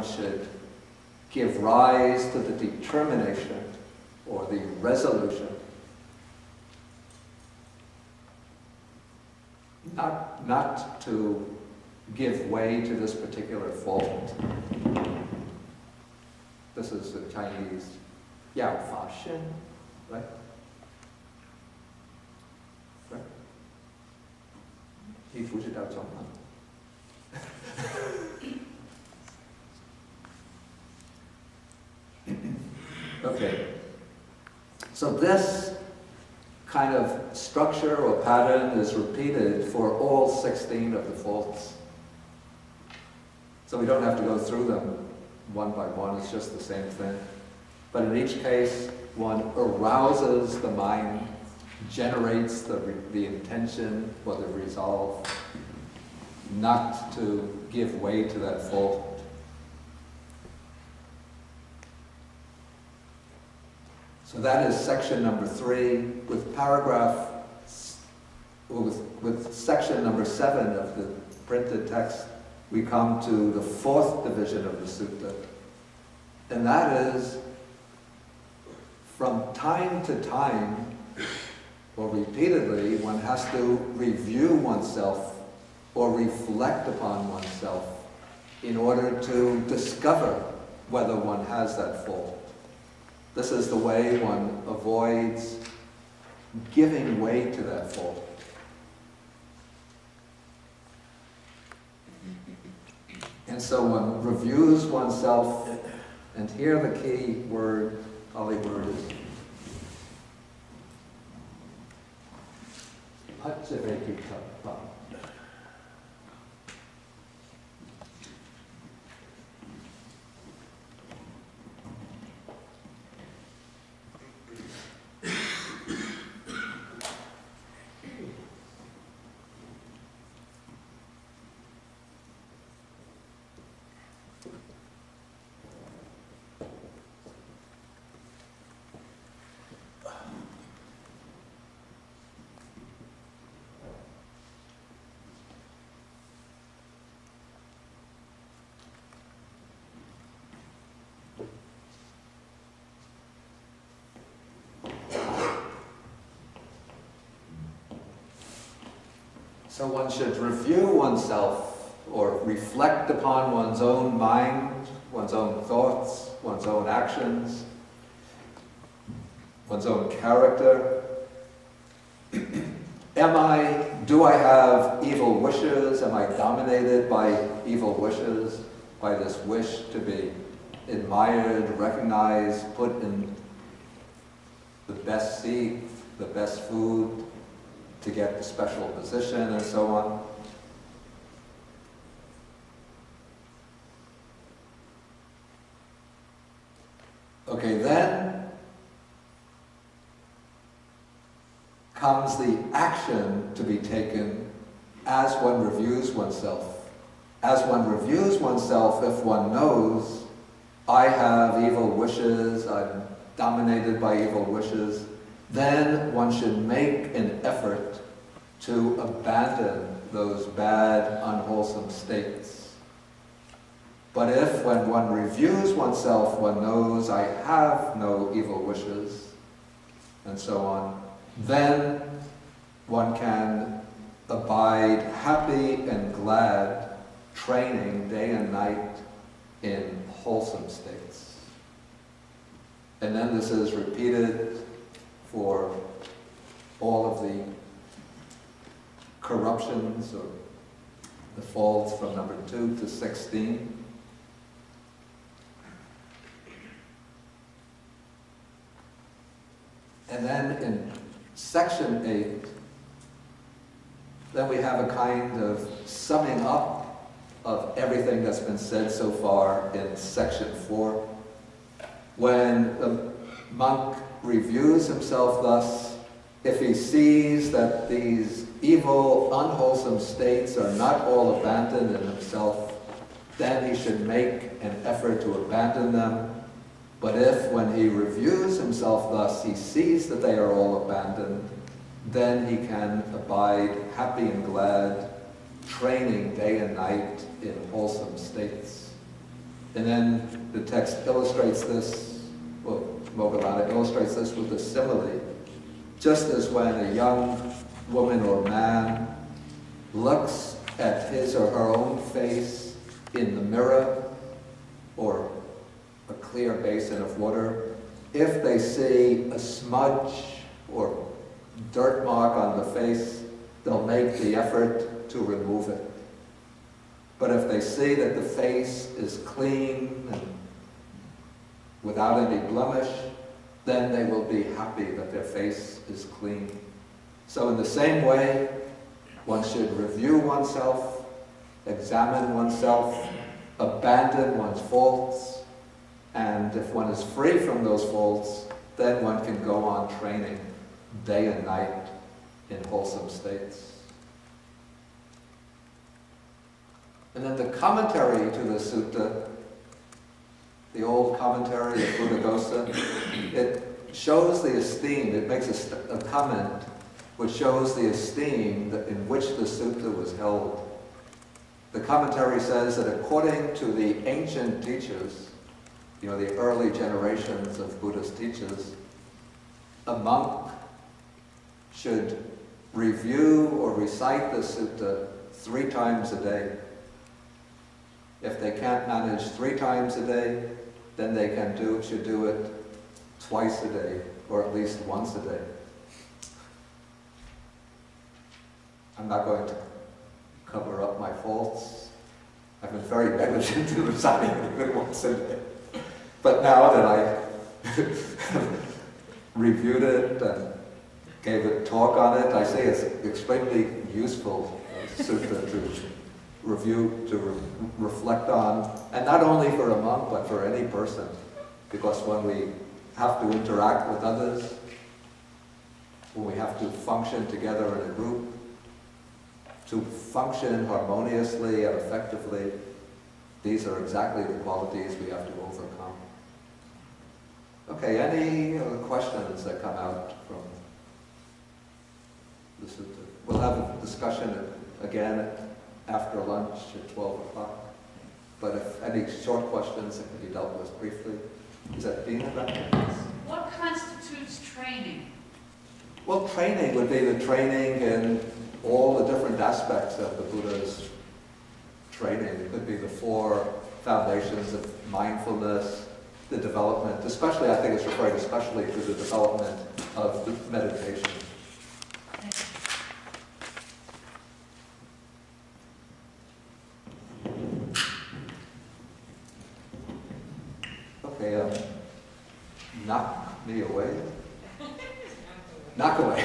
should give rise to the determination or the resolution not to give way to this particular fault. This is the Chinese Yao Fa Shen, right? Right? 你不知道中文。Okay, so this kind of structure or pattern is repeated for all 16 of the faults. So we don't have to go through them one by one, it's just the same thing. But in each case, one arouses the mind, generates the intention or the resolve not to give way to that fault. So that is section number 3. With paragraph, or with section number 7 of the printed text, we come to the 4th division of the sutta. And that is, from time to time, or repeatedly, one has to review oneself or reflect upon oneself in order to discover whether one has that fault. This is the way one avoids giving way to that fault. And so one reviews oneself, and here the key word, Pali word is Paccavekitappa. So one should review oneself or reflect upon one's own mind, one's own thoughts, one's own actions, one's own character. Do I have evil wishes? Am I dominated by evil wishes? By this wish to be admired, recognized, put in the best seat, the best food, to get a special position, and so on. Okay, then comes the action to be taken as one reviews oneself. As one reviews oneself, if one knows, I have evil wishes, I'm dominated by evil wishes, then one should make an effort to abandon those bad, unwholesome states. But if, when one reviews oneself, one knows I have no evil wishes, and so on, then one can abide happy and glad, training day and night in wholesome states. And then this is repeated for all of the corruptions or the faults from number 2 to 16. And then in section 8, then we have a kind of summing up of everything that's been said so far in section 4. When the monk reviews himself thus, if he sees that these evil, unwholesome states are not all abandoned in himself, then he should make an effort to abandon them. But if, when he reviews himself thus, he sees that they are all abandoned, then he can abide happy and glad, training day and night in wholesome states. And then the text illustrates this, well, Moggallana illustrates this with a simile. Just as when a young woman or man looks at his or her own face in the mirror or a clear basin of water, if they see a smudge or dirt mark on the face, they'll make the effort to remove it. But if they see that the face is clean and without any blemish, then they will be happy that their face is clean. So in the same way, one should review oneself, examine oneself, abandon one's faults, and if one is free from those faults, then one can go on training day and night in wholesome states. And then the commentary to the sutta, the old commentary of Buddhaghosa, it shows the esteem, it makes a comment which shows the esteem in which the sutta was held. The commentary says that according to the ancient teachers, you know, the early generations of Buddhist teachers, a monk should review or recite the sutta 3 times a day. If they can't manage 3 times a day, then they should do it twice a day, or at least once a day. I'm not going to cover up my faults. I've been very negligent in reciting it even once a day. But now that I reviewed it and gave a talk on it, I say it's extremely useful sutta to review, to reflect on, and not only for a monk, but for any person. Because when we have to interact with others, when we have to function together in a group, to function harmoniously and effectively, these are exactly the qualities we have to overcome. Okay, any other questions that come out from the sutta? We'll have a discussion again after lunch at 12 o'clock. But if any short questions that can be dealt with briefly. Is that Dina back there? What constitutes training? Well, training would be the training in all the different aspects of the Buddha's training. It could be the 4 foundations of mindfulness, the development, especially, I think it's referring especially to the development of the meditation. Okay, knock me away. Knock away.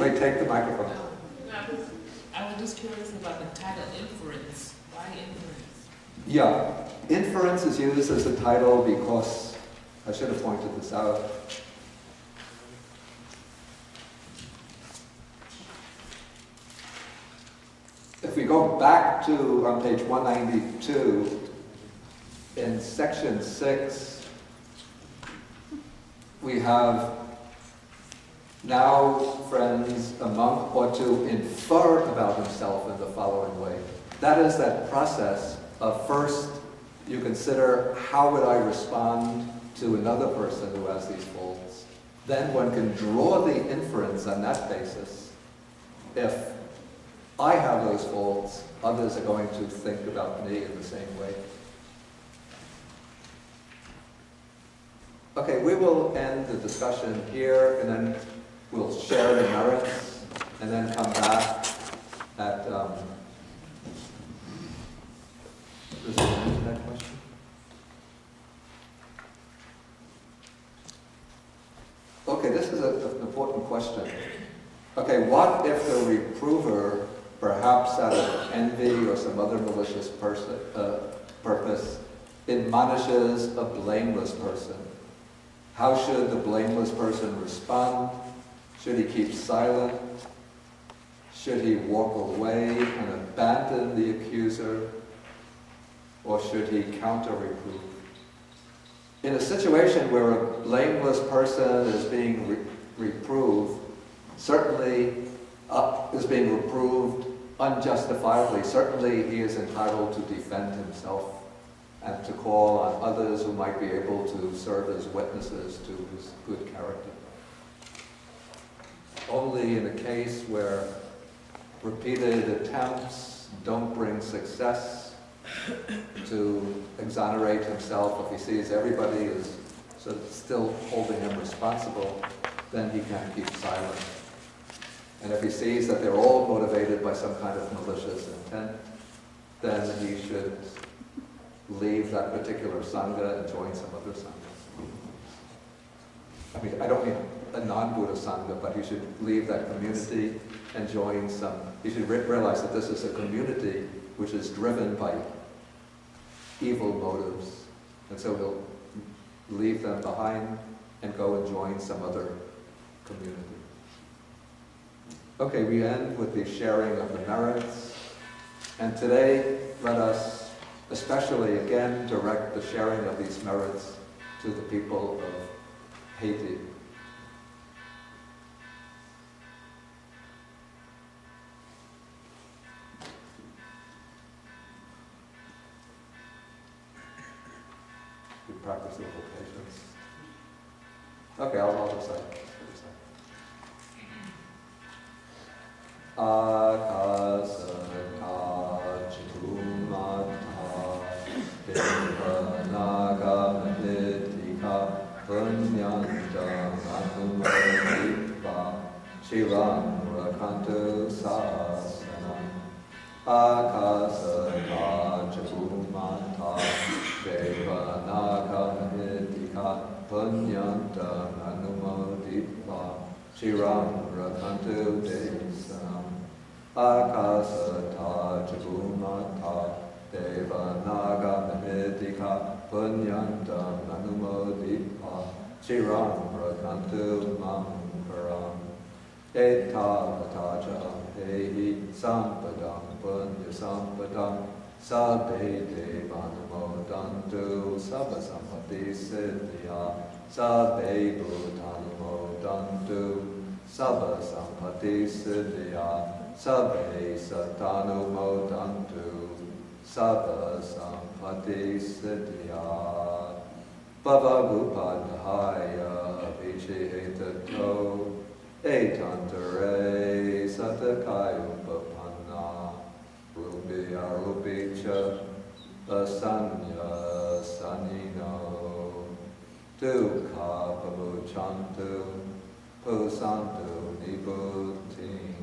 Wait, take the microphone. I was just curious about the title inference. Why inference? Yeah, inference is used as a title because, I should have pointed this out. If we go back to, on page 192, in section 6, we have, now, friends, a monk ought to infer about himself in the following way. That is that process of first you consider how would I respond to another person who has these faults. Then one can draw the inference on that basis. If I have those faults, others are going to think about me in the same way. Okay, we will end the discussion here, and then we'll share the merits, and then come back at, is there an internet question? Okay, this is an important question. Okay, what if the reprover, perhaps out of envy or some other malicious purpose, admonishes a blameless person? How should the blameless person respond? Should he keep silent? Should he walk away and abandon the accuser? Or should he counter-reprove? In a situation where a blameless person is being reproved, certainly is being reproved unjustifiably, certainly he is entitled to defend himself and to call on others who might be able to serve as witnesses to his good character. Only in a case where repeated attempts don't bring success to exonerate himself, if he sees everybody is sort of still holding him responsible, then he can keep silent. And if he sees that they're all motivated by some kind of malicious intent, then he should leave that particular sangha and join some other sangha. I mean, I don't mean a non-Buddha sangha, but he should leave that community and join some. He should realize that this is a community which is driven by evil motives, and so he'll leave them behind and go and join some other community. Okay, we end with the sharing of the merits, and today let us especially again direct the sharing of these merits to the people of Haiti. We practice a little patience. Okay, I'll just say. Akasa kachumata devanaga meditika punyanta manumadikva shivam rakantu sasanam. Akasa kachumata devanaga meditika punyanta manumadikva shivam rakantu desanam. Akasa tajabumata devanaga meditika punyanta manumodipa chiram rakantu mamkaram. Eta taja pehi sampadam punya sampadam sabbe devanumodantu sabba sampati siddhya sabbe bhutanumodantu sabba sampati siddhya sabbe satanumodantu sabba sampati siddhya bhavagupadhaya vichihetato etantare satakayupapanna rupya rupicha asanya sanino dukkha pamuchantu pusantu nibuddhi.